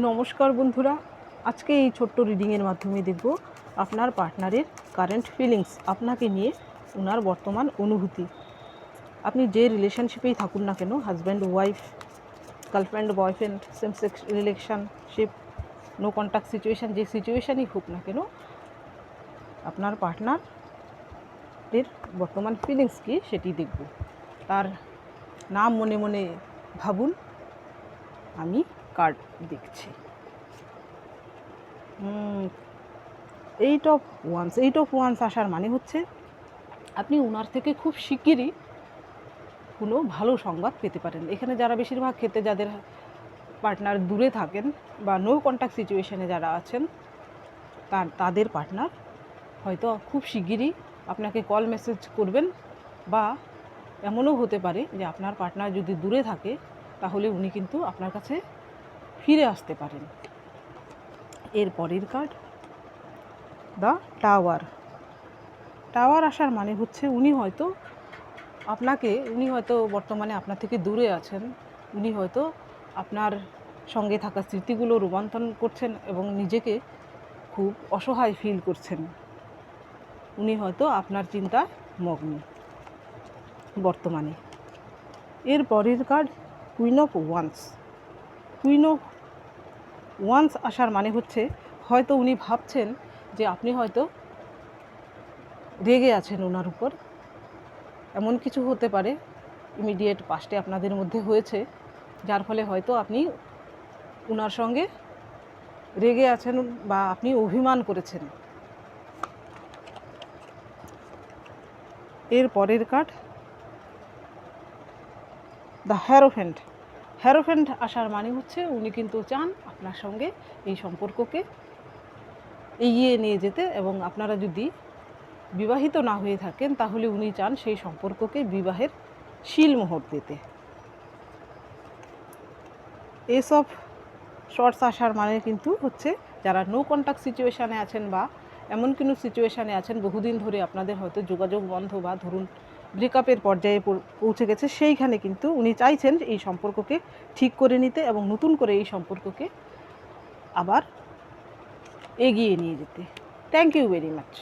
নমস্কার বন্ধুরা, আজকে এই ছোট্ট রিডিংয়ের মাধ্যমে দেখব আপনার পার্টনারের কারেন্ট ফিলিংস, আপনাকে নিয়ে ওনার বর্তমান অনুভূতি। আপনি যে রিলেশনশিপেই থাকুন না কেন, husband wife, girlfriend boyfriend, same sex relationship, no contact situation, যে সিচুয়েশানই হোক না কেন, আপনার পার্টনারের বর্তমান ফিলিংস কী সেটি দেখব। তার নাম মনে মনে ভাবুন, আমি কার্ড দেখছি। এইট অফ ওয়ান্স আসার মানে হচ্ছে আপনি ওনার থেকে খুব শিগগিরই কোনো ভালো সংবাদ পেতে পারেন। এখানে যারা বেশিরভাগ ক্ষেত্রে যাদের পার্টনার দূরে থাকেন বা নো কন্ট্যাক্ট সিচুয়েশানে যারা আছেন, তাদের পার্টনার হয়তো খুব শিগগিরই আপনাকে কল মেসেজ করবেন, বা এমনও হতে পারে যে আপনার পার্টনার যদি দূরে থাকে তাহলে উনি কিন্তু আপনার কাছে ফিরে আসতে পারেন। এর পরের কার্ড দ্য টাওয়ার আসার মানে হচ্ছে উনি হয়তো বর্তমানে আপনার থেকে দূরে আছেন। উনি হয়তো আপনার সঙ্গে থাকা স্মৃতিগুলো রোমন্থন করছেন এবং নিজেকে খুব অসহায় ফিল করছেন। উনি হয়তো আপনার চিন্তায় মগ্ন বর্তমানে। এর পরের কার্ড কুইন অফ ওয়ান্স আসার মানে হচ্ছে হয়তো উনি ভাবছেন যে আপনি হয়তো রেগে আছেন ওনার উপর। এমন কিছু হতে পারে ইমিডিয়েট পাস্টে আপনাদের মধ্যে হয়েছে, যার ফলে হয়তো আপনি ওনার সঙ্গে রেগে আছেন বা আপনি অভিমান করেছেন। এর পরের কার্ড দ্য হ্যারোফেন্ট আসার মানে হচ্ছে উনি কিন্তু চান আপনার সঙ্গে এই সম্পর্ককে এগিয়ে নিয়ে যেতে, এবং আপনারা যদি বিবাহিত না হয়ে থাকেন তাহলে উনি চান সেই সম্পর্ককে বিবাহের শিলমোহর দিতে। এস অফ শর্টস আসার মানে কিন্তু হচ্ছে যারা নো কন্ট্যাক্ট সিচুয়েশানে আছেন বা এমন কোনো সিচুয়েশানে আছেন বহুদিন ধরে আপনাদের হয়তো যোগাযোগ বন্ধ বা ধরুন ব্রেকআপের পর্যায়ে পৌঁছে গেছে, সেইখানে কিন্তু উনি চাইছেন এই সম্পর্ককে ঠিক করে নিতে এবং নতুন করে এই সম্পর্ককে আবার এগিয়ে নিয়ে যেতে। Thank you very much.